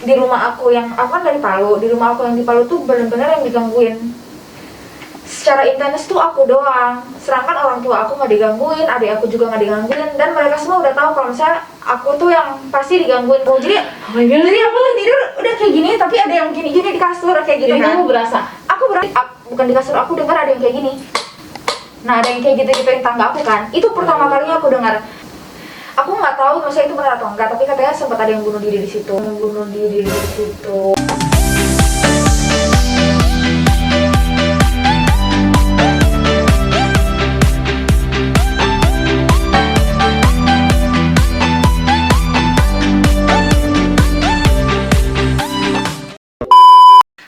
di rumah aku yang aku kan dari Palu, di rumah aku yang di Palu tuh benar-benar yang digangguin secara intens tuh aku doang. Sedangkan orang tua aku nggak digangguin, adik aku juga nggak digangguin, dan mereka semua udah tahu kalau misalnya aku tuh yang pasti digangguin. Oh, jadi jadi aku tuh tidur udah kayak gini, tapi ada yang gini-gini di kasur kayak gitu. Jadi kan. kamu berasa? Aku bukan di kasur, aku dengar ada yang kayak gini. Nah, ada yang kayak gitu-gituin tangga aku kan. Itu pertama kalinya aku dengar. Aku nggak tahu maksudnya itu benar atau enggak, tapi katanya sempat ada yang bunuh diri di situ. Bunuh diri di situ.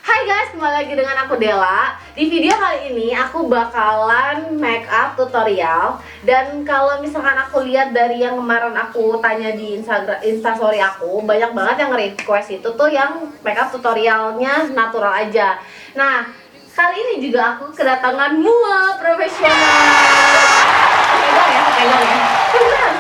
Hai guys, kembali lagi dengan aku Della. Di video kali ini aku bakalan make up tutorial. Dan kalau misalkan aku lihat dari yang kemarin aku tanya di Instastory aku, banyak banget yang request itu tuh yang make up tutorialnya natural aja. Nah, kali ini juga aku kedatangan mua profesional. Pegang ya. Beneran.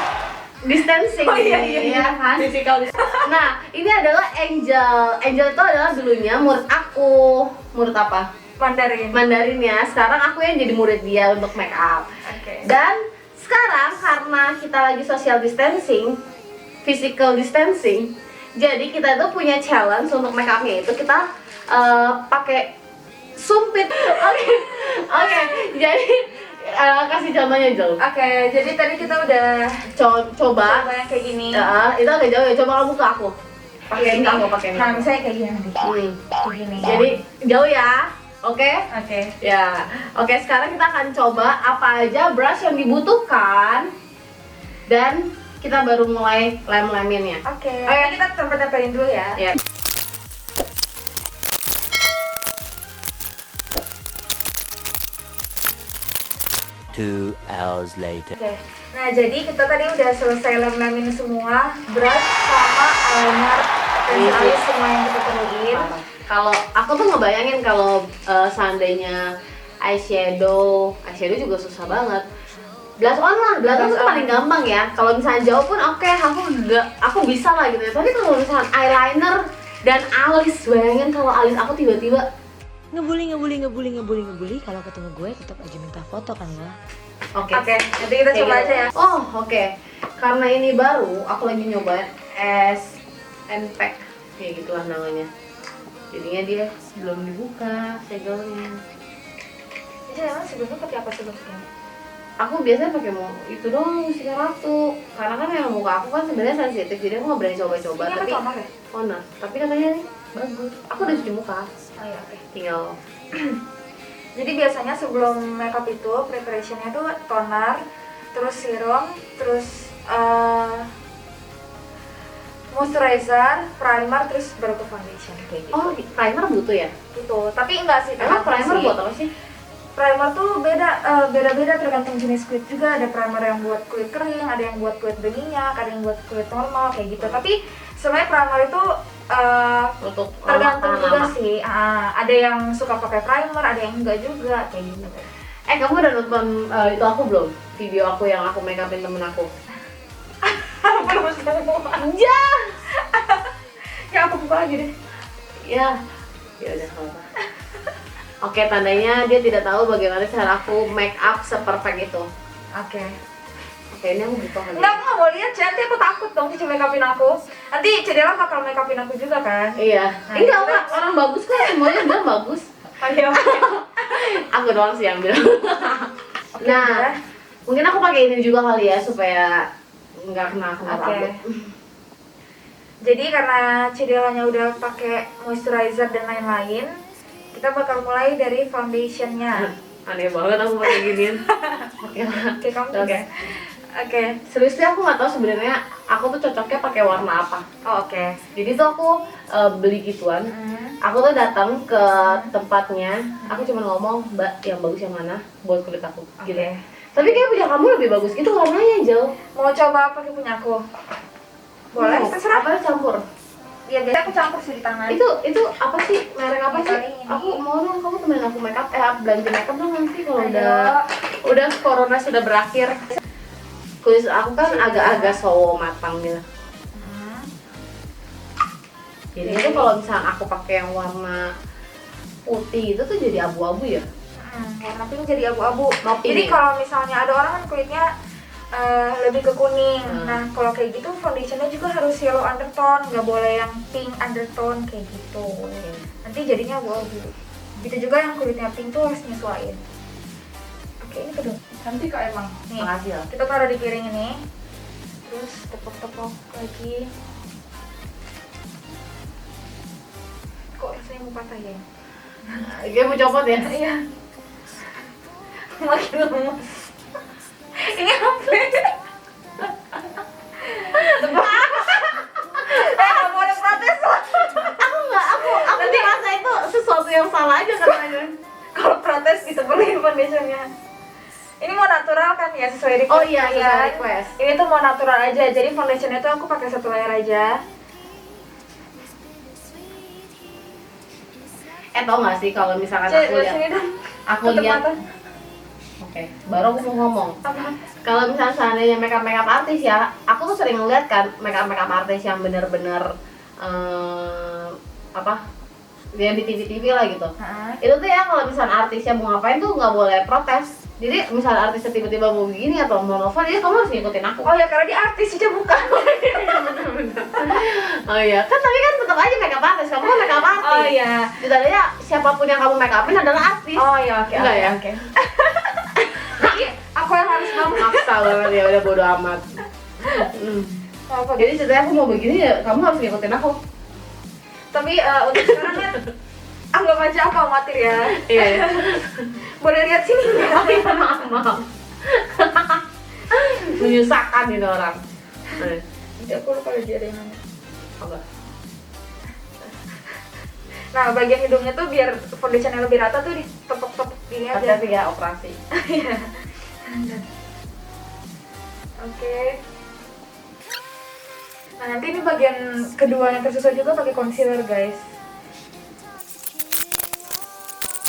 Distancing. Oh, iya. Kan? Physical. Nah, ini adalah Angel. Angel itu adalah dulunya murid aku. Murid apa? Mandarin ya. Sekarang aku yang jadi murid dia untuk make up. Oke. Dan sekarang karena kita lagi social distancing, physical distancing, jadi kita tuh punya challenge untuk make upnya itu kita pakai sumpit. Oke. Jadi kasih contohnya Jo. Oke, jadi tadi kita udah Coba yang kayak gini. itu agak jauh ya. Coba kamu ke aku. Pakai ini aku pakai ini. Nah, misalnya kayak gini nanti. Kayak gini. Jadi jauh ya. Oke? Oke. Ya. Oke, sekarang kita akan coba apa aja brush yang dibutuhkan. Dan kita baru mulai lem-leminnya. Oke. Kita tempel-tempelin dulu ya. Ya. Two hours later. Oke. Nah, jadi kita tadi udah selesai lem-lemin semua, brush sama eyeliner, pensil alis semua yang kita perluin. Kalau aku tuh ngebayangin kalau seandainya eyeshadow juga susah banget. Blush on lah, blush on tuh paling gampang ya. Kalau misalnya jauh pun oke, aku bisa lah gitu ya. Tapi kalau misalnya eyeliner dan alis, bayangin kalau alis aku tiba-tiba ngebully kalau ketemu gue tetap aja minta foto kan ya. Oke, Nanti kita coba aja ya. Oh, oke. Karena ini baru, aku lagi nyobain S&Pack kayak gitulah namanya. Jadinya dia belum dibuka segelnya. Jadi emang sebelumnya pakai apa sebelumnya? Aku biasanya pakai itu doang, mustika ratu. Karena kan memang muka aku kan sebenarnya sensitif, jadi aku nggak berani coba-coba. Ini Tapi toner ya? toner. Tapi katanya nih bagus. Aku udah cuci muka, Oh iya, oke. tinggal. Jadi biasanya sebelum makeup itu preparationnya tuh toner, terus serum, terus moisturizer, primer, terus baru ke foundation kayak gitu. Oh, primer butuh ya? Gitu. Tapi enggak sih. Emang primer sih. buat apa sih? Primer tuh beda-beda tergantung jenis kulit juga. Ada primer yang buat kulit kering, ada yang buat kulit berminyak, ada yang buat kulit normal kayak gitu. Tapi sebenarnya primer itu Untuk tergantung tahan juga lama. sih. Ada yang suka pakai primer, ada yang enggak juga kayak gitu. Kamu udah nonton itu aku belum? Video aku yang aku make upin temen aku. Belum semua. Ya. Ya aku buka lagi deh. Ya. Ya udah kalau apa. Oke, tandanya dia tidak tahu bagaimana cara aku make up seperfect itu. Oke. Oke, ini aku buka kali. Enggak, aku nggak mau lihat, nanti aku takut dong Cici make upin aku. Nanti Cedela bakal make upin aku juga kan? Iya. Nah, Enggak, kita- Kak. Orang bagus kok, semuanya bilang bagus. Oke. Aku doang sih yang bilang. Oke, Nah, udah. mungkin aku pakai ini juga kali ya supaya nggak kena Oke. rambut. Jadi karena Cedelanya udah pakai moisturizer dan lain-lain, kita bakal mulai dari foundationnya. Aneh banget aku pakai ginian. Oke lah. Oke, kamu Oke. juga. Oke. Seriously aku nggak tahu sebenarnya aku tuh cocoknya pakai warna apa. Oh, oke. Jadi tuh aku beli gituan. Aku tuh datang ke tempatnya, aku cuma ngomong, "Mbak, yang bagus yang mana buat kulit aku?" Oke. Gitu. Tapi kayak punya kamu lebih bagus gitu warnanya, Jel. Mau coba pakai punya aku? Boleh, terserah. Apa campur? Ya biasanya aku campur sih di tangan. Itu apa sih? Merek apa sih? Ini. Aku mau dong, kamu temenin aku make up, belanja make up dong nanti kalau Ayo. udah corona sudah berakhir. Kulit aku kan agak-agak sawo matang gitu. Jadi itu kalau misalnya aku pakai yang warna putih itu tuh jadi abu-abu ya. Warna pink jadi abu-abu. Mau pink Jadi ya? kalau misalnya ada orang kan kulitnya lebih ke kuning. Hmm. Nah kalau kayak gitu foundationnya juga harus yellow undertone, nggak boleh yang pink undertone kayak gitu. Nanti jadinya abu-abu. Gitu juga yang kulitnya pink tuh harus nyesuaiin. Oke, ini kedua. Cantik kok emang. Nih, Makasih ya. kita taruh di piring ini. Terus tepok-tepok lagi. Kok rasanya mau patah ya? Dia mau copot ya? Iya. Makin lemes. Ini apa? Nggak boleh protes loh. Aku ngerasa itu sesuatu yang salah aja katanya. Kalau protes ditebelin foundationnya. Ini mau natural kan ya, sesuai request. Oh iya, sesuai kalian. request. Ini tuh mau natural aja, jadi foundationnya tuh aku pakai 1 layer aja. Tau gak sih kalau misalkan Cek, aku lihat, sini dong. aku Tutup lihat. mata. Oke, baru aku mau ngomong. Apa? Kalau misalnya seandainya makeup artis ya, aku tuh sering ngeliat kan makeup artis yang bener-bener apa? Yang di TV lah gitu. Itu tuh ya kalau misalnya artisnya mau ngapain tuh nggak boleh protes. Jadi misalnya artisnya tiba-tiba mau begini atau mau nelfon, ya kamu harus ngikutin aku. Oh ya, karena dia artis aja bukan. Oh iya, kan tapi kan tetap aja makeup artis. Kamu kan makeup artis. Oh iya. Ditanya siapapun yang kamu make upin adalah artis. Oh iya, oke. Enggak ya? Oke. Jadi aku yang harus ngomong. Maksa banget ya, udah bodo amat. Apa? Jadi ceritanya aku mau begini ya, kamu harus ngikutin aku. Tapi untuk sekarang kan anggap aja aku amatir ya. Iya. Iya. Boleh lihat sini nggak? Maaf. Menyusahkan ini orang. Nanti aku lupa lagi ada yang nanya. Apa? Nah, bagian hidungnya tuh biar foundationnya lebih rata tuh ditepok-tepok gini aja. Hati-hati ya operasi. Oke. Nah, nanti ini bagian kedua yang tersusun juga pakai concealer, guys.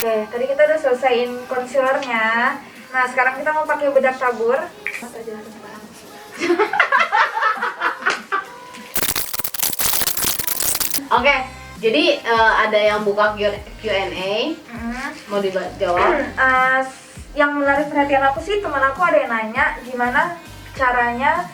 Oke, tadi kita udah selesaiin concealernya. Nah, sekarang kita mau pakai bedak tabur. Masa jelasin barang. Oke, jadi ada yang buka Q&A, mau dijawab? Yang menarik perhatian aku sih, teman aku ada yang nanya gimana caranya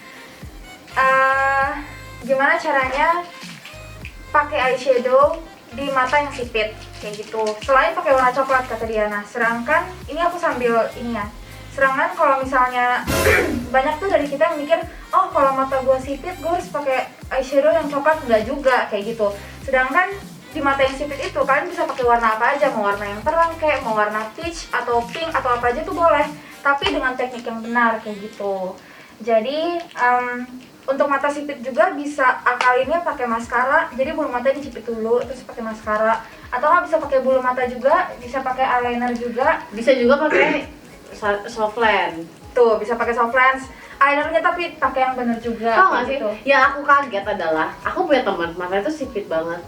pakai eyeshadow di mata yang sipit kayak gitu. Selain pakai warna coklat kata dia. Nah, sedangkan ini aku sambil ini ya. Sedangkan kalau misalnya banyak tuh dari kita yang mikir, oh kalau mata gue sipit gue harus pakai eyeshadow yang coklat, enggak juga kayak gitu. Sedangkan di mata yang sipit itu kalian bisa pakai warna apa aja, mau warna yang terang kayak mau warna peach atau pink atau apa aja tuh boleh, tapi dengan teknik yang benar kayak gitu. Jadi untuk mata sipit juga bisa akalinnya pakai maskara. Jadi bulu mata dicipit dulu terus pakai maskara, atau nggak bisa pakai bulu mata juga, bisa pakai eyeliner juga. Bisa juga pakai soft lens. Tuh bisa pakai soft lens, eyelinernya tapi pakai yang benar juga. Tau gak kayak sih? gitu. Yang aku kaget adalah aku punya teman matanya tuh sipit banget.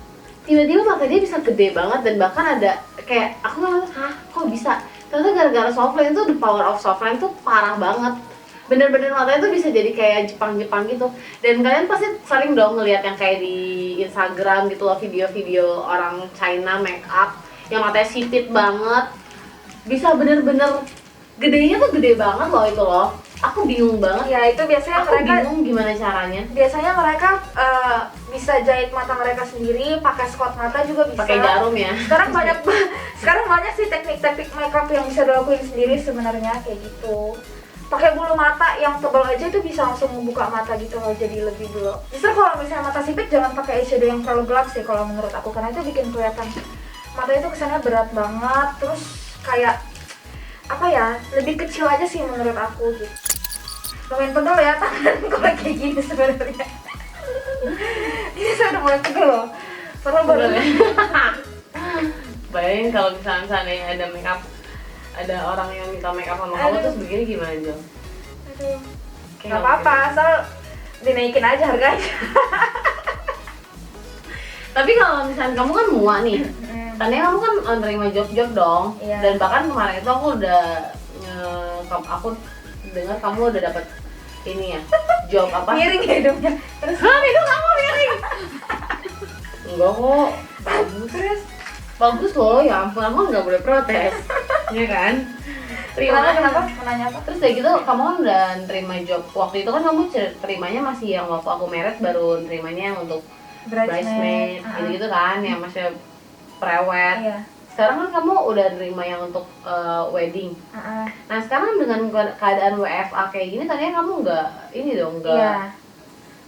Tiba-tiba mata dia bisa gede banget dan bahkan ada kayak aku nggak hah kok bisa? Ternyata gara-gara soft lens tuh the power of soft lens tuh parah banget. Bener-bener matanya tuh bisa jadi kayak Jepang-Jepang gitu. Dan kalian pasti sering dong ngeliat yang kayak di Instagram gitu loh, video-video orang China make up yang matanya sipit banget, bisa bener-bener gedenya tuh gede banget loh itu loh. Aku bingung banget. Ya itu biasanya Aku mereka bingung gimana caranya. biasanya mereka bisa jahit mata mereka sendiri, pakai spot mata juga bisa. Pakai jarum ya. Sekarang banyak sih teknik-teknik makeup yang bisa dilakuin sendiri sebenarnya kayak gitu. Pakai bulu mata yang tebal aja itu bisa langsung membuka mata gitu loh, jadi lebih dulu. Justru kalau misalnya mata sipit jangan pakai eyeshadow yang terlalu gelap sih kalau menurut aku, karena itu bikin kelihatan mata itu kesannya berat banget, terus kayak apa ya, lebih kecil aja sih menurut aku gitu. Lumayan pegel ya tangan kalau kayak gini sebenarnya. Ini saya udah mulai pegel loh. Padahal baru Bayangin kalau misalnya ada makeup, ada orang yang minta makeup sama kamu terus begini gimana Jo? aduh. Kayak Gak apa-apa, gitu. asal dinaikin aja harganya. Tapi kalau misalnya kamu kan mua nih, tadinya kamu kan nerima job-job dong. Iya. Dan bahkan kemarin itu aku udah aku dengar kamu udah dapat ini ya, job apa? Miring hidungnya. Terus Hah, hidung kamu miring. Enggak kok, bagus. Terus Bagus loh, ya ampun, aku nggak boleh protes. Iya kan? Terima. kenapa? Mau nanya apa? Terus kayak gitu, kamu kan udah terima job. Waktu itu kan kamu terimanya masih yang waktu aku merit baru terimanya yang untuk bridesmaid, gitu kan, yang masih prewed. Iya. Sekarang kan kamu udah terima yang untuk wedding. Nah sekarang dengan keadaan WFA kayak gini, tadinya kamu nggak ini dong, nggak? Iya.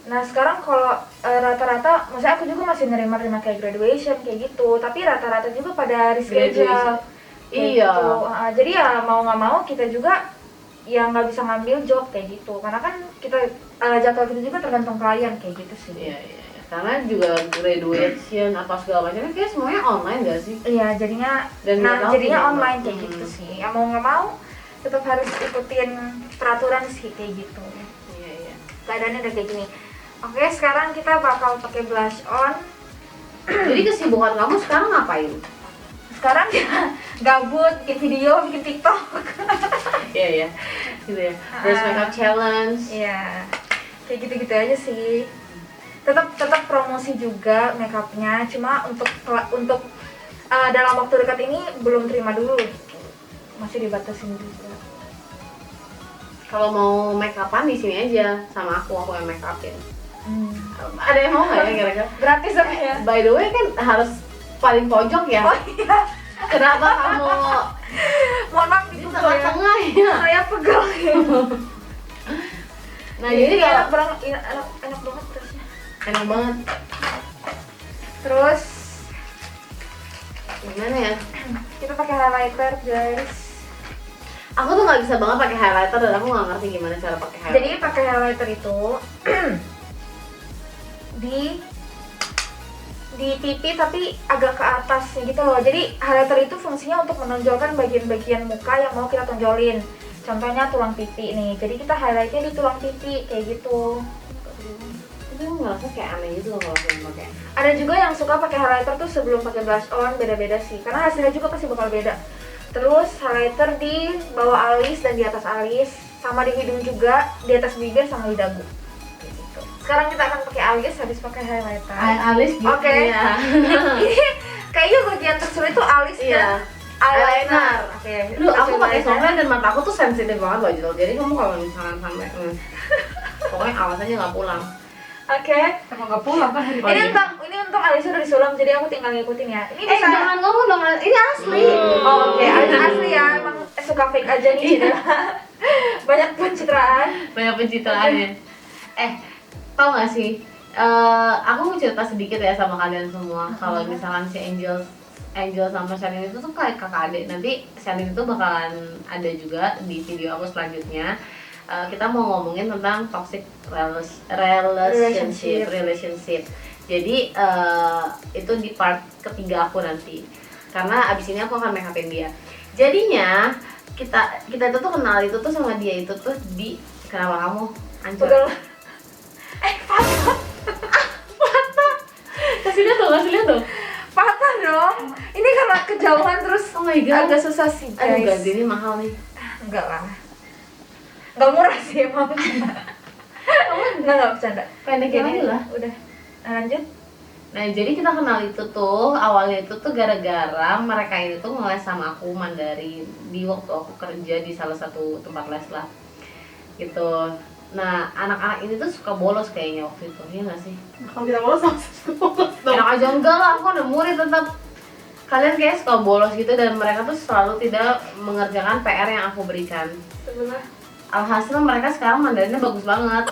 Nah sekarang kalau rata-rata, maksudnya aku juga masih nerima kayak graduation kayak gitu, tapi rata-rata juga pada reschedule. Iya. Gitu. Jadi ya mau nggak mau kita juga yang nggak bisa ngambil job kayak gitu, karena kan kita jadwal kita juga tergantung klien kayak gitu sih. Iya. Karena juga graduation apa segala macamnya kayak semuanya online gak sih? Iya jadinya, Dan jadinya online kayak gitu sih. Ya mau nggak mau tetap harus ikutin peraturan sih kayak gitu. Iya. Keadaannya udah kayak gini. Oke, sekarang kita bakal pakai blush on. Jadi kesibukan kamu sekarang ngapain? Sekarang ya gabut, bikin video, bikin TikTok. Iya, gitu ya. Brush makeup challenge. Iya, kayak gitu-gitu aja sih. Tetap promosi juga makeupnya, cuma untuk dalam waktu dekat ini belum terima dulu. Masih dibatasin juga. Kalau mau make upan di sini aja sama aku yang make upin. Ada yang mau nggak ya kira-kira? Gratis apa ya? By the way kan harus paling pojok ya. Oh iya. Kenapa kamu Mohon maaf di itu ya. tengah-tengah ya? Saya pegel. Nah jadi enak kalau banget terusnya. enak banget. Terus Gimana ya? kita pakai highlighter guys. Aku tuh nggak bisa banget pakai highlighter dan aku nggak ngerti gimana cara pakai highlighter. Jadi pakai highlighter itu di pipi tapi agak ke atas gitu loh. Jadi highlighter itu fungsinya untuk menonjolkan bagian-bagian muka yang mau kita tonjolin. Contohnya tulang pipi nih. Jadi kita highlightnya di tulang pipi kayak gitu. Tapi aku ngerasa kayak aneh gitu loh kalau aku pakai. Ada juga yang suka pakai highlighter tuh sebelum pakai blush on, beda-beda sih. Karena hasilnya juga pasti bakal beda. Terus highlighter di bawah alis dan di atas alis, sama di hidung juga, di atas bibir sama di dagu. Gitu. Sekarang kita akan pakai alis habis pakai highlighter. Alis gitu Oke. ya. Ini kayaknya bagian tersulit tuh alis Iya. dan eyeliner. Oke. Kita Lu aku coba pakai ya. softline dan mata aku tuh sensitif banget loh Jul. Jadi kamu kalau misalkan sampai pokoknya awas aja nggak pulang. Oke. Emang nggak pulang kan hari Ini untuk alisnya udah disulam, jadi aku tinggal ngikutin ya. Ini bisa. jangan ngomong dong, ini asli. Oh, oke. Alis asli ya. Emang suka fake aja nih. Cina. Banyak pencitraan. Banyak pencitraannya. Tau gak sih? Aku mau cerita sedikit ya sama kalian semua. Kalau misalkan si Angel sama Shalin itu tuh kayak kakak adik. Nanti Shalin itu bakalan ada juga di video aku selanjutnya. Kita mau ngomongin tentang toxic relationship. Jadi itu di part ketiga aku nanti. Karena abis ini aku akan make upin dia. Jadinya kita itu tuh kenal itu tuh sama dia itu tuh di kenapa kamu hancur? Pegel. Patah. Kasih lihat tuh. Patah dong. Ini karena kejauhan terus Oh my god. agak susah sih Aduh guys. ganti ini mahal nih. Enggak lah. Enggak murah sih emang. Enggak bercanda. Pendekin aja lah. Udah. Nah, lanjut. Nah jadi kita kenal itu tuh awalnya itu tuh gara-gara mereka ini tuh ngeles sama aku Mandarin di waktu aku kerja di salah satu tempat les lah gitu. Nah anak-anak ini tuh suka bolos kayaknya waktu itu, iya nggak sih? Kalau kita bolos langsung bolos dong. Enak aja enggak lah, aku ada murid tetap. Kalian kayak suka bolos gitu dan mereka tuh selalu tidak mengerjakan PR yang aku berikan. Sebelah. Alhasil mereka sekarang Mandarinnya bagus banget.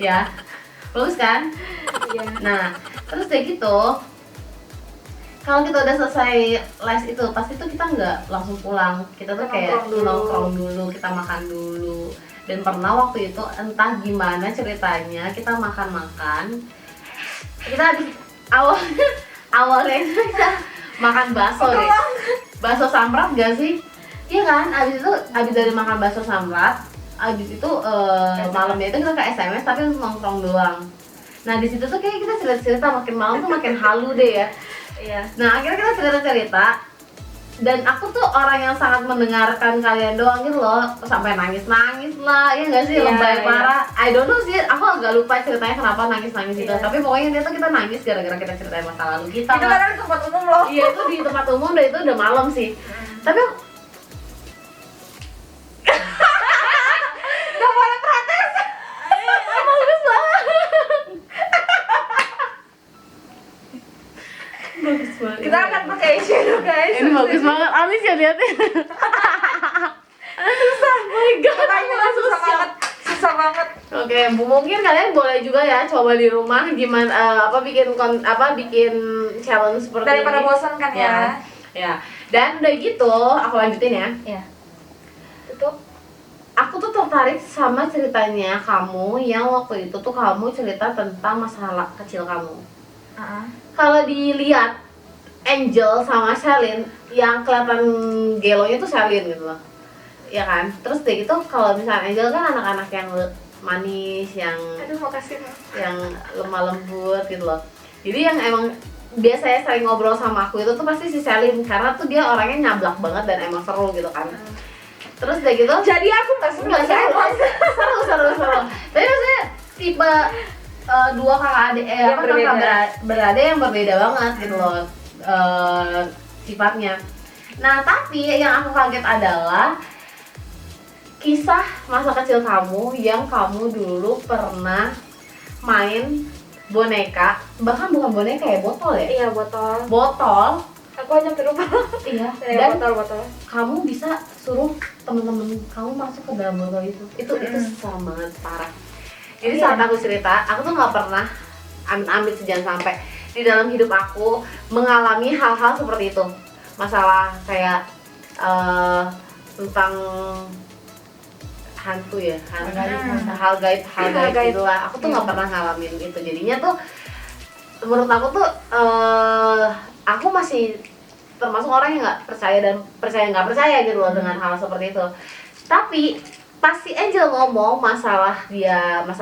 Ya, bagus kan? Iya. Nah, terus kayak gitu, kalau kita udah selesai les itu, pasti tuh kita nggak langsung pulang. Kita tuh kayak nongkrong dulu, kita makan dulu. Dan pernah waktu itu entah gimana ceritanya kita makan-makan. Kita habis awalnya itu kita makan bakso deh. Bakso samrat gak sih? Iya kan? Abis dari makan bakso samrat, abis itu malamnya itu kita ke SMS tapi untuk nongkrong doang. Nah di situ tuh kayak kita cerita makin malam tuh makin halu deh ya. Iya. Nah akhirnya kita cerita dan aku tuh orang yang sangat mendengarkan kalian doang gitu loh, sampai nangis-nangis lah, ya nggak sih, Iya, lebay iya. parah. I don't know sih, aku agak lupa ceritanya kenapa nangis-nangis itu. Iya. Tapi pokoknya dia tuh kita nangis gara-gara kita ceritain masa lalu kita. Itu lah. kan di tempat umum loh. Iya, itu di tempat umum dan itu udah malam sih. Tapi aku Gak boleh protes. bagus banget. Bagus banget. Kita akan pakai eyeshadow guys. Ini bagus banget, Alis ya lihatnya. Susah, my god, Makanya aku susah banget. Susah banget. Oke, mungkin kalian boleh juga ya coba di rumah gimana bikin challenge seperti Daripada ini. bosan kan ya. Ya. Dan udah gitu, aku lanjutin ya. Iya. Itu Aku tuh tertarik sama ceritanya kamu yang waktu itu tuh kamu cerita tentang masalah kecil kamu. Kalau dilihat Angel sama Celine, yang kelihatan gelonya tuh Celine gitu loh, ya kan? Terus deh gitu, kalau misalnya Angel kan anak-anak yang manis, yang aduh makasih. lemah lembut gitu loh. Jadi yang emang biasanya sering ngobrol sama aku itu tuh pasti si Celine, karena tuh dia orangnya nyablak banget dan emang seru gitu kan. Terus deh gitu, Jadi aku nggak suka enggak seru. Tapi maksudnya tipe dua kakak adik Yang kakak berbeda. beradik yang berbeda banget gitu loh sifatnya. Nah tapi yang aku kaget adalah kisah masa kecil kamu yang kamu dulu pernah main boneka, bahkan bukan boneka ya, botol ya, Iya botol. botol. Aku aja lupa. Iya, Dan dan botol. kamu bisa suruh temen-temen kamu masuk ke dalam botol itu serem banget, parah. Jadi Iya. saat aku cerita, aku tuh nggak pernah amit-amit jangan sampai di dalam hidup aku mengalami hal-hal seperti itu. Masalah kayak tentang hantu ya, hal gaib gitu lah. Aku tuh nggak pernah ngalamin itu. Jadinya tuh menurut aku tuh aku masih termasuk orang yang nggak percaya dan nggak percaya gitu loh dengan hal seperti itu. Tapi pas si Angel ngomong masa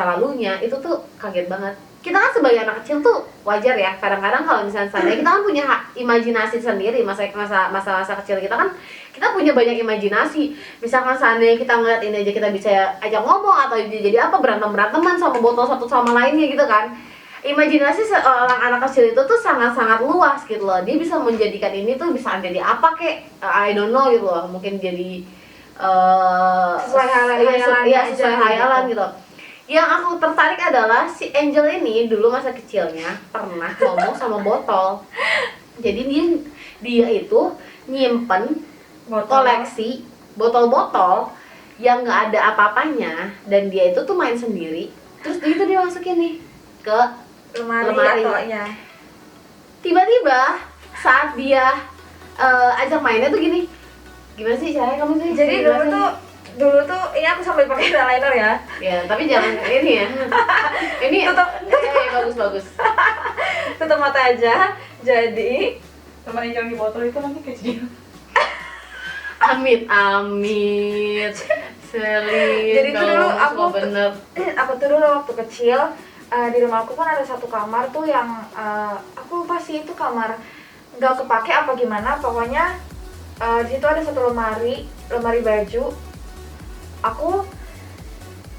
lalunya itu tuh kaget banget. Kita kan sebagai anak kecil tuh wajar ya, kadang-kadang kalau misalnya seandainya kita kan punya imajinasi sendiri, masa kecil kita kan kita punya banyak imajinasi. Misalkan seandainya kita ngeliat ini aja kita bisa ajak ngomong atau jadi apa, beranteman sama botol satu sama lainnya gitu kan. Imajinasi seorang anak kecil itu tuh sangat-sangat luas gitu loh. Dia bisa menjadikan ini tuh bisa jadi apa kek, I don't know gitu loh. Mungkin jadi Sesuai hayalan iya, aja sesuai hayalan gitu. Yang aku tertarik adalah si Angel ini dulu masa kecilnya pernah ngomong sama botol. Jadi dia itu nyimpen koleksi botol-botol yang nggak ada apa-apanya, dan dia itu tuh main sendiri. Terus itu dia masukin nih ke lemari. atau ya. Tiba-tiba saat dia ajak mainnya tuh gini, gimana sih caranya kamu sih? Jadi dulu tuh ini aku sambil pakai eyeliner ya. Ya tapi jangan ini ya. Ini bagus. Tutup mata aja. Jadi Teman yang di botol itu nanti kayak jadi amit. Selin. Jadi itu dulu aku tuh dulu waktu kecil di rumah aku kan ada satu kamar tuh yang aku lupa sih itu kamar nggak kepake apa gimana, pokoknya di situ ada satu lemari baju. Aku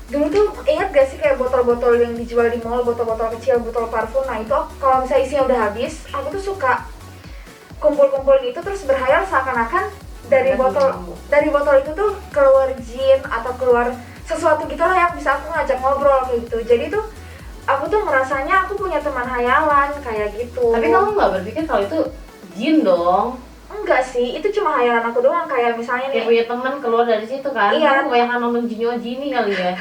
dulu tuh ingat gak sih kayak botol-botol yang dijual di mall, botol-botol kecil, botol parfum. Nah itu kalau misalnya isinya udah habis, aku tuh suka kumpul-kumpul gitu terus berhayal seakan-akan dari botol itu tuh keluar jin atau keluar sesuatu gitulah yang bisa aku ngajak ngobrol kayak gitu. Jadi tuh aku tuh merasanya aku punya teman hayalan kayak gitu. Tapi kamu nggak berpikir kalau itu jin dong? Enggak sih, itu cuma hayalan aku doang. Kayak misalnya Kayak nih, punya teman keluar dari situ kan? Iya. Kamu kebanyakan nonton Jini kali ya?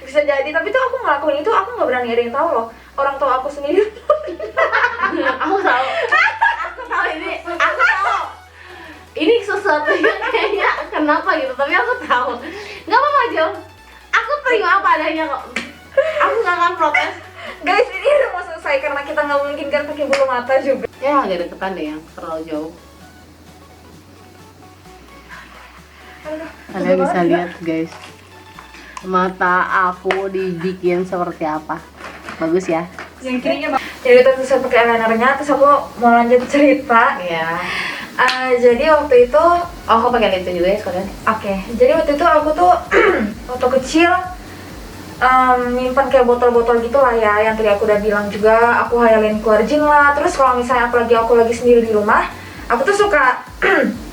bisa jadi, tapi tuh aku ngelakuin itu aku nggak berani ada yang tahu loh. Orang tua aku sendiri. Aku tahu ini, aku tahu ini sesuatu yang kayaknya kenapa gitu, tapi aku tahu nggak apa-apa Jo, aku terima apa adanya kok, aku nggak akan protes. Guys, ini udah mau selesai karena kita nggak mungkin kan pakai bulu mata juga. Ya agak deketan deh, yang terlalu jauh. Kalian bisa lihat guys, mata aku dibikin seperti apa, bagus ya. yang kirinya Jadi terus saya pakai eyelinernya, terus aku mau lanjut cerita. Ya. Jadi waktu itu Oh, aku pakai lip tint juga ya sekalian. oke, jadi waktu itu aku tuh waktu kecil nyimpan kayak botol-botol gitu lah ya, yang tadi aku udah bilang juga, aku hayalin keluar jin lah. Terus kalau misalnya aku lagi sendiri di rumah, aku tuh suka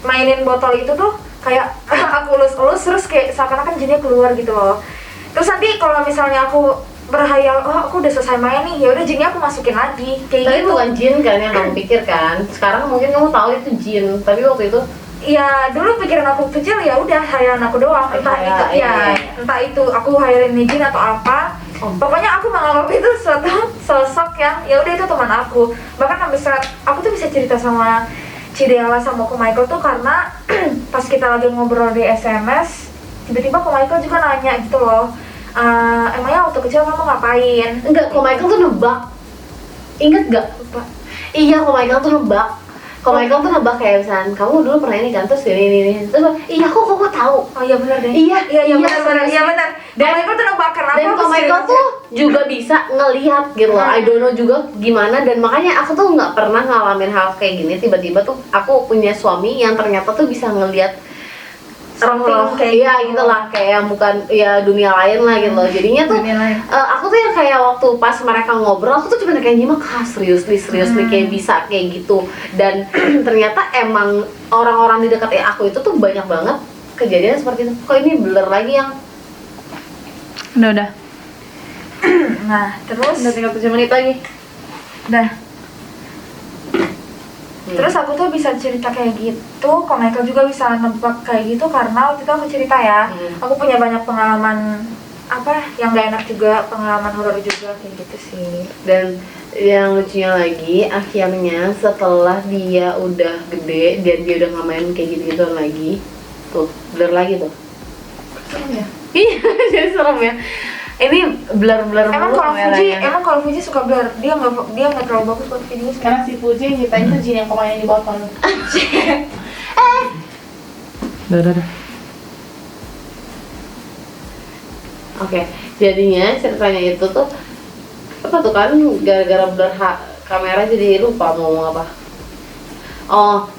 mainin botol itu tuh kayak aku elus-elus terus kayak seakan-akan jinnya keluar gitu loh. Terus nanti kalau misalnya aku berhayal, oh aku udah selesai main nih, ya udah jinnya aku masukin lagi kayak Tapi gitu. bukan jin kan yang kamu pikir kan? Sekarang mungkin kamu tahu itu jin, tapi waktu itu Ya dulu pikiran aku kecil ya udah hayalan aku doang, entah Iya, itu iya, iya. entah itu aku hayalin jin atau apa. Pokoknya aku menganggap itu suatu sosok yang ya udah itu teman aku. Bahkan sampai saat aku tuh bisa cerita sama Cidela sama Ko Michael tuh karena pas kita lagi ngobrol di SMS, tiba-tiba Ko Michael juga nanya gitu loh, emangnya waktu kecil kamu ngapain? enggak, kok Michael tuh nebak. Ingat gak? Lupa. Iya, kok Michael tuh nebak. Kok Michael tuh nebak kayak misalnya, kamu dulu pernah ini kan, terus ini. Terus, iya kok tahu? Oh iya benar deh. Iya, iya benar serius. iya benar. Ko Michael tuh nebak karena Dan aku Ko Michael tuh juga bisa ngelihat gitu loh. I don't know juga gimana, dan makanya aku tuh nggak pernah ngalamin hal kayak gini. Tiba-tiba tuh aku punya suami yang ternyata tuh bisa ngelihat roh-roh Something kayak iya gitu. gitu lah, kayak yang bukan ya dunia lain lah gitu loh. Jadinya tuh Dunia lain. aku tuh yang kayak waktu pas mereka ngobrol, aku tuh cuma kayak nyimak, serius nih kayak bisa kayak gitu. Dan ternyata emang orang-orang di dekat aku itu tuh banyak banget kejadian seperti itu. Kok ini blur lagi yang Udah. Nah, terus udah tinggal 7 menit lagi. Nah, terus aku tuh bisa cerita kayak gitu, Ko Michael juga bisa nebak kayak gitu karena waktu itu aku cerita ya, aku punya banyak pengalaman apa yang gak enak juga, pengalaman horor juga kayak gitu sih. Dan yang lucunya lagi, akhirnya setelah dia udah gede dan dia udah nggak main kayak gitu-gituan lagi, tuh blur lagi tuh. Serem ya? Iya, jadi serem ya. Ini blur-blur Emang mulu kameranya. kalau Fuji suka blur, dia nggak terlalu bagus buat video. Karena si Puji yang nyiptain tuh jin yang kemarin di botol. Udah. Oke, jadinya ceritanya itu tuh apa tuh kan gara-gara blur kamera jadi lupa mau ngomong apa. Oh,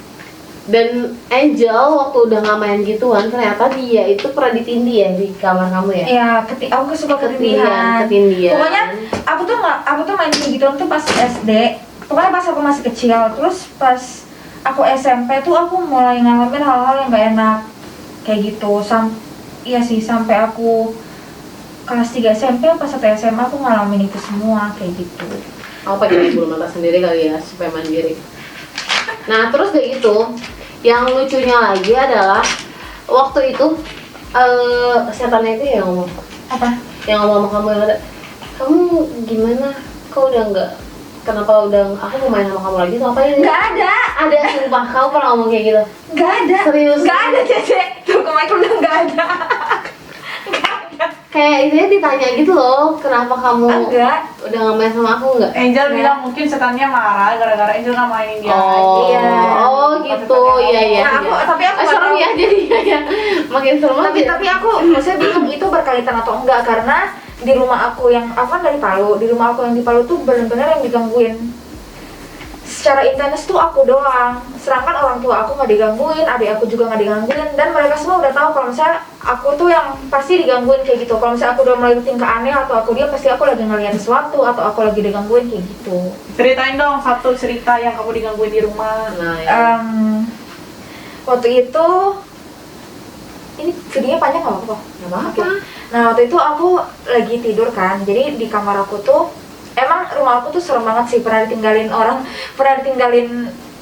dan Angel waktu udah nggak main gituan ternyata dia itu pernah ditindih ya di kamar kamu ya? Iya, aku suka ketindihan. Pokoknya aku tuh main kayak gituan tuh pas SD. Pokoknya pas aku masih kecil, terus pas aku SMP tuh aku mulai ngalamin hal-hal yang gak enak kayak gitu. Iya sih, sampai aku kelas 3 SMP pas 1 SMA aku ngalamin itu semua kayak gitu. Aku pakai bulu mata sendiri kali ya supaya mandiri. Nah terus kayak gitu, yang lucunya lagi adalah waktu itu setannya itu yang ngomong Apa? yang ngomong sama kamu yang ada, kamu gimana? Kau udah nggak? Kenapa udah? Aku mau main sama kamu lagi tuh apa ya? Gak ada, Ada sumpah, kamu pernah ngomong kayak gitu? gak ada. Serius? Gak ada, Cece. Tuh, kemarin udah gak ada. Kayak itu ditanya gitu loh, kenapa kamu Enggak. udah nggak main sama aku nggak? Angel bilang mungkin setannya marah gara-gara Angel nggak mainin dia lagi. Oh, Iya. oh gitu, iya. Nah, tapi aku nggak serem tahu. ya jadi ya, makin serem Tapi aku maksudnya bingung itu berkaitan atau enggak karena di rumah aku kan dari Palu, di rumah aku yang di Palu tuh benar-benar yang digangguin secara intens tuh aku doang. Sedangkan orang tua aku nggak digangguin, adik aku juga nggak digangguin, dan mereka semua udah tahu kalau misalnya aku tuh yang pasti digangguin kayak gitu. Kalau misalnya aku udah mulai tingkah aneh atau aku diam, pasti aku lagi ngeliat sesuatu atau aku lagi digangguin kayak gitu. Ceritain dong satu cerita yang kamu digangguin di rumah. Nah, ya. Waktu itu ini videonya panjang nggak apa-apa? Nggak apa-apa. Oke. Nah waktu itu aku lagi tidur kan, jadi di kamar aku tuh emang rumah aku tuh serem banget sih, pernah ditinggalin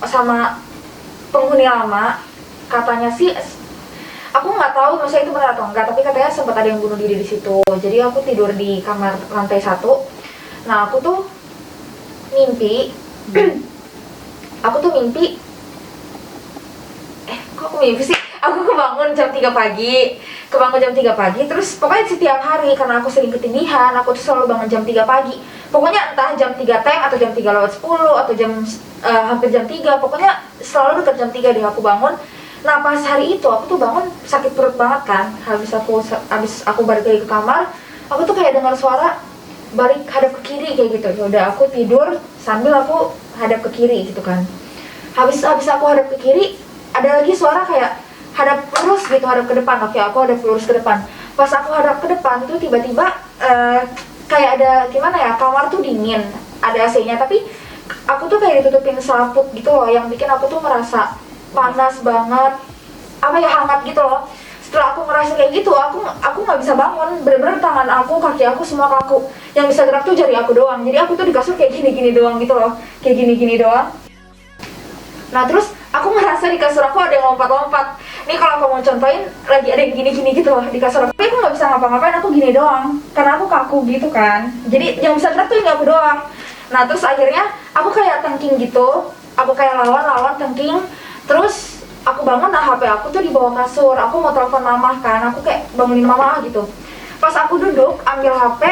sama penghuni lama. Katanya sih, aku nggak tahu maksudnya itu benar atau enggak, tapi katanya sempat ada yang bunuh diri di situ. Jadi aku tidur di kamar lantai 1. Nah aku tuh mimpi, aku tuh mimpi, kok aku mimpi sih? Aku kebangun jam 3 pagi, terus pokoknya setiap hari karena aku sering ketindihan, aku tuh selalu bangun jam 3 pagi. Pokoknya entah jam 3 teng atau jam 3:10 atau hampir jam 3, pokoknya selalu dekat jam 3 deh aku bangun. Nah pas hari itu aku tuh bangun sakit perut banget kan, habis aku balik lagi ke kamar, aku tuh kayak dengar suara balik hadap ke kiri kayak gitu. Udah aku tidur sambil aku hadap ke kiri gitu kan. Habis aku hadap ke kiri, ada lagi suara kayak hadap lurus gitu, hadap ke depan. Oke, aku hadap lurus ke depan. Pas aku hadap ke depan tuh tiba-tiba kayak ada gimana ya, kamar tuh dingin, ada AC-nya, tapi aku tuh kayak ditutupin selaput gitu loh, yang bikin aku tuh merasa panas banget, apa ya, hangat gitu loh. Setelah aku ngerasa kayak gitu, aku nggak bisa bangun, bener-bener tangan aku, kaki aku semua kaku. Yang bisa gerak tuh jari aku doang. Jadi aku tuh di kasur kayak gini-gini doang gitu loh, kayak gini-gini doang. Nah terus aku ngerasa di kasur aku ada yang lompat-lompat. Nih kalau aku mau contohin, lagi ada yang gini-gini gitu loh di kasur aku. Tapi aku nggak bisa ngapa-ngapain, aku gini doang, karena aku kaku gitu kan. Jadi yang bisa gerak tuh nggak aku doang. Nah terus akhirnya aku kayak tengking gitu, aku kayak lawan tengking. Terus aku bangun, nah HP aku tuh di bawah kasur. Aku mau telepon mama kan, aku kayak bangunin mama gitu. Pas aku duduk ambil HP,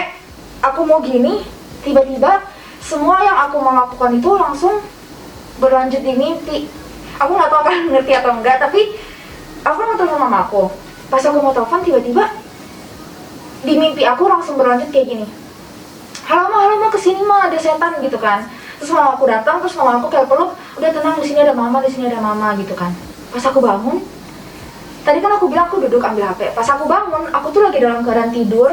aku mau gini, tiba-tiba semua yang aku mau lakukan itu langsung berlanjut di mimpi. Aku nggak tahu kalian ngerti atau enggak, tapi aku mau telepon mama aku. Pas aku mau telepon, tiba-tiba di mimpi aku langsung berlanjut kayak gini. Halo ma, kesini ma, ada setan gitu kan. Terus mama aku datang, terus mama aku kayak peluk, udah tenang, di sini ada mama, di sini ada mama gitu kan. Pas aku bangun, tadi kan aku bilang aku duduk ambil HP. Pas aku bangun, aku tuh lagi dalam keadaan tidur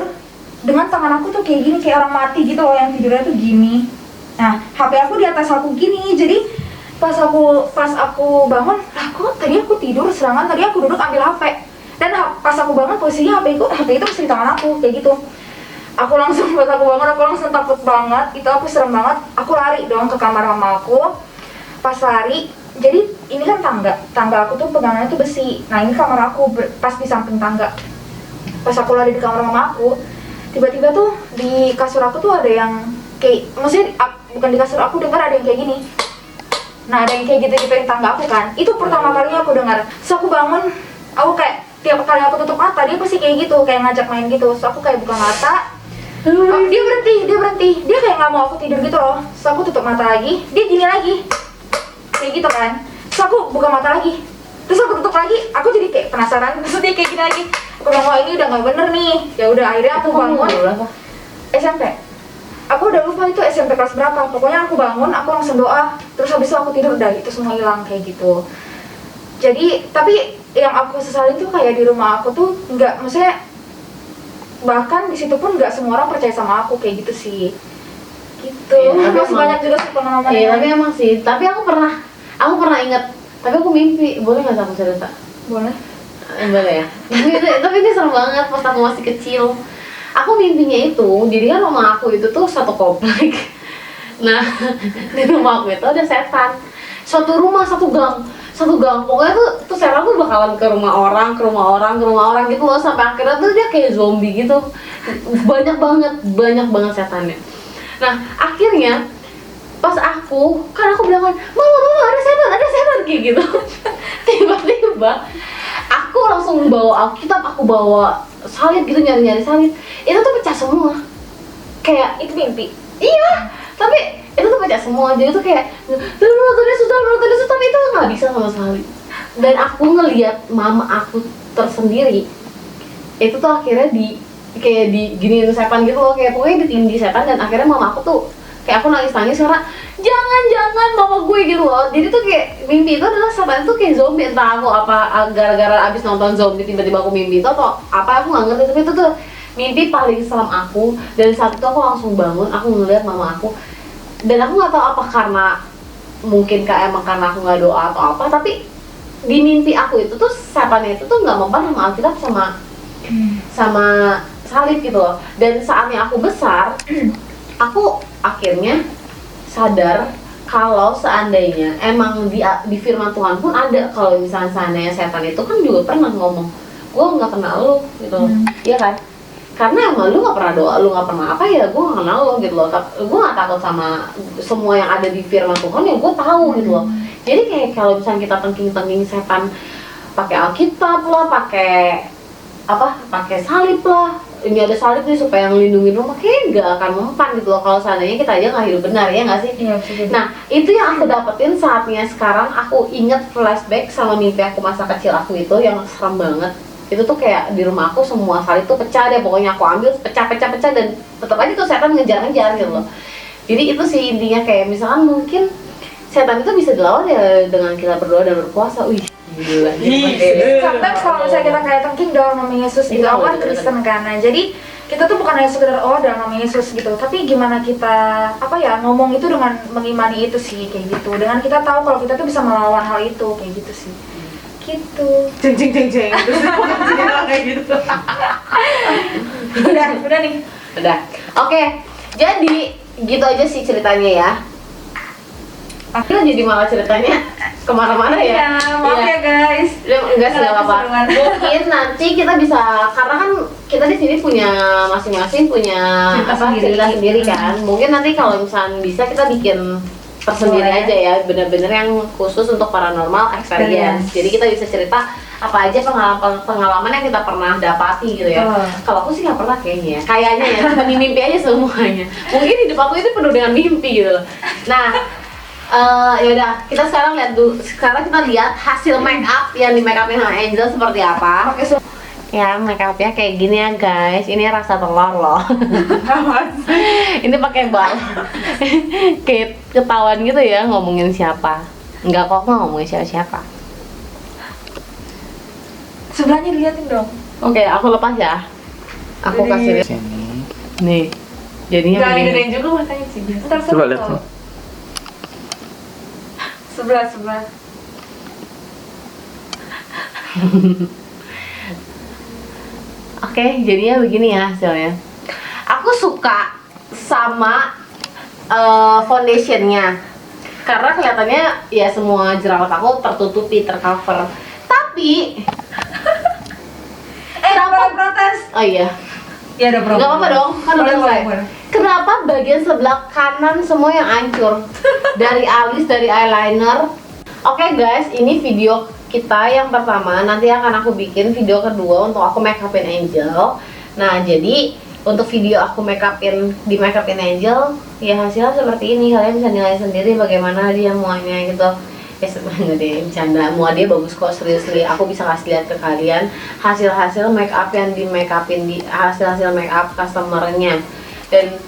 dengan tangan aku tuh kayak gini, kayak orang mati gitu loh, yang tidurnya tuh gini. Nah, HP aku di atas aku gini, jadi pas aku bangun, kok tadi aku tidur, serangan tadi aku duduk ambil HP. Dan pas aku bangun posisinya HP itu masih di tangan aku, kayak gitu. Aku langsung, pas aku bangun, aku langsung takut banget, itu aku serem banget. Aku lari dong ke kamar mama aku. Pas lari, jadi ini kan tangga aku tuh pegangannya tuh besi. Nah ini kamar aku pas di samping tangga. Pas aku lari di kamar mama aku, tiba-tiba tuh di kasur aku tuh ada yang kayak, maksudnya bukan di kasur, aku dengar ada yang kayak gini. Nah ada yang kayak gitu-gituin tangga aku kan. Itu pertama kalinya aku dengar. So aku bangun, aku kayak tiap kali aku tutup mata dia pasti kayak gitu, kayak ngajak main gitu. So aku kayak buka mata, dia berhenti, dia kayak nggak mau aku tidur gitu loh. So aku tutup mata lagi, dia gini lagi, kayak gitu kan. So aku buka mata lagi, terus aku tutup lagi, aku jadi kayak penasaran, terus dia kayak gini lagi. Aku bilang, wah ini udah nggak bener nih. Ya udah akhirnya aku bangun. SMP. Aku udah lupa itu SMP kelas berapa. Pokoknya aku bangun, aku langsung doa, terus habis itu aku tidur, udah itu semua hilang kayak gitu. Jadi tapi yang aku sesalin tuh kayak di rumah aku tuh nggak, maksudnya bahkan di situ pun nggak semua orang percaya sama aku kayak gitu sih. Gitu. Iya, Masih banyak juga sih pengalaman. Iya, tapi emang sih. Tapi aku pernah ingat. Tapi aku mimpi. Boleh nggak aku cerita? Boleh. Boleh ya. Tapi ini seru banget pas aku masih kecil. Aku mimpinya itu, jadi kan rumah aku itu tuh satu komplek. Nah, di rumah aku itu ada setan. Satu rumah, satu gang. Pokoknya tuh setan tuh bakalan ke rumah orang gitu loh, sampai akhirnya tuh dia kayak zombie gitu. Banyak banget setannya. Nah, akhirnya pas aku bilang kan, mama ada setan kayak gitu. Tiba-tiba aku langsung bawa Alkitab, aku bawa salib gitu, nyari salib. Itu tuh pecah semua. Kayak Itu mimpi. iya, tapi itu tuh pecah semua. Jadi tuh kayak menonton Yesus, tapi itu nggak bisa sama sekali. Dan aku ngelihat mama aku tersendiri itu tuh akhirnya kayak diginiin setan gitu loh, kayak pokoknya ditindih setan. Dan akhirnya mama aku tuh kayak aku nangis karena jangan mama gue gitu loh. Jadi tuh kayak mimpi itu adalah setan itu kayak zombie, entah aku apa gara-gara abis nonton zombie tiba-tiba aku mimpi itu atau apa, aku nggak ngerti. Tapi itu tuh mimpi paling seram aku. Dan saat itu aku langsung bangun, aku ngeliat mama aku, dan aku nggak tahu apa karena mungkin emang karena aku nggak doa atau apa, tapi di mimpi aku itu tuh setannya itu tuh nggak mempan sama Alkitab sama salib gitu loh. Dan saatnya aku besar, aku akhirnya sadar kalau seandainya emang di firman Tuhan pun ada, kalau misalnya seandainya setan itu kan juga pernah ngomong, gue nggak kenal lu gitu, iya kan? Karena emang lu nggak pernah doa, lu nggak pernah apa, ya gue nggak kenal lo gitu loh. Gue nggak takut sama semua yang ada di firman Tuhan, yang gue tahu gitu loh. Jadi kayak kalau misalnya kita tengking setan pakai Alkitab lah, pakai salib lah, ini ada salib nih supaya ngelindungin lo, makanya nggak akan mempan gitu loh. Kalau seandainya kita aja nggak hidup benar, ya nggak sih? Iya, Nah itu yang aku dapetin saatnya sekarang. Aku inget flashback sama mimpi aku masa kecil aku itu yang serem banget. Itu tuh kayak di rumah aku semua salib tuh pecah deh, pokoknya aku ambil pecah dan tetap aja tuh setan ngejar gitu loh. Jadi itu sih intinya, kayak misalkan mungkin setan itu bisa dilawan ya dengan kita berdoa dan berpuasa. Wih, gila. Sometimes kalau misalnya kita kayak thanking dalam nama Yesus gitu, aku kan Kristen kan. Nah, jadi kita tuh bukan hanya sekedar dalam nama Yesus gitu, tapi gimana kita ngomong itu dengan mengimani itu sih kayak gitu. Dengan kita tahu kalau kita tuh bisa melawan hal itu kayak gitu sih. Gitu. Ceng. Terus kayak gitu. Udah nih. Udah. Oke. Jadi gitu aja sih ceritanya ya. Kita jadi malah ceritanya kemana-mana ya. Iya, maaf ya guys. Enggak sih, nggak apa-apa. Keseruan. Mungkin nanti kita bisa, karena kan kita di sini punya masing-masing punya cerita sendiri kan. Mungkin nanti kalau misalnya bisa kita bikin tersendiri Boleh. aja ya, bener-bener yang khusus untuk paranormal experience. Jadi kita bisa cerita apa aja pengalaman yang kita pernah dapati gitu ya. Kalau aku sih nggak pernah kayaknya ya, cuma di mimpi aja semuanya. Mungkin hidup aku itu penuh dengan mimpi gitu loh. Nah, yaudah, kita sekarang lihat dulu. Sekarang kita lihat hasil make up yang di make upin sama Angel seperti apa. Ya, make upnya kayak gini ya guys. Ini rasa telur loh. Ini pakai bal. Kayak ketahuan gitu ya ngomongin siapa. Enggak kok, nggak ngomongin siapa-siapa. Sebelahnya diliatin dong. Oke, aku lepas ya. Aku kasih lihat. Nih. Jadinya Jangan begini. gedein juga matanya sih. Ntar Coba lihat tuh. tuh. Sebelah. Oke, jadinya begini ya hasilnya. Aku suka sama foundationnya karena kelihatannya ya semua jerawat aku tertutupi, tercover. Tapi Boleh protes. oh iya, Ya udah nggak apa-apa dong, kan udah mulai. Kenapa bagian sebelah kanan semua yang hancur? Dari alis, dari eyeliner. Oke guys, ini video kita yang pertama. Nanti akan aku bikin video kedua untuk aku make upin Angel. Nah, jadi untuk video aku make upin Angel, ya hasilnya seperti ini. Kalian bisa nilai sendiri bagaimana dia muanya gitu. Ya sebenarnya deh, bercanda. Mua dia bagus kok, seriously. Aku bisa kasih lihat ke kalian hasil-hasil make up yang di make upin di hasil-hasil make up customernya. Dan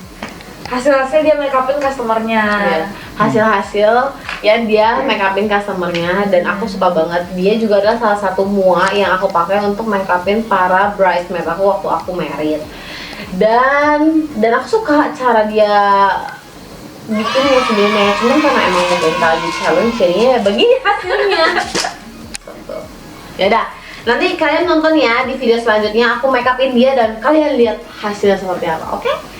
Hasil-hasil dia make upin customernya. ya, hasil-hasil yang dia make upin customernya, dan aku suka banget. Dia juga adalah salah satu mua yang aku pakai untuk make upin para bridesmaid aku waktu aku married. Dan aku suka cara dia bikin sendiri management karena emang mental di challenge, jadinya ya begini hasilnya. Ya udah, nanti kalian nonton ya di video selanjutnya aku make upin dia dan kalian lihat hasilnya seperti apa, oke?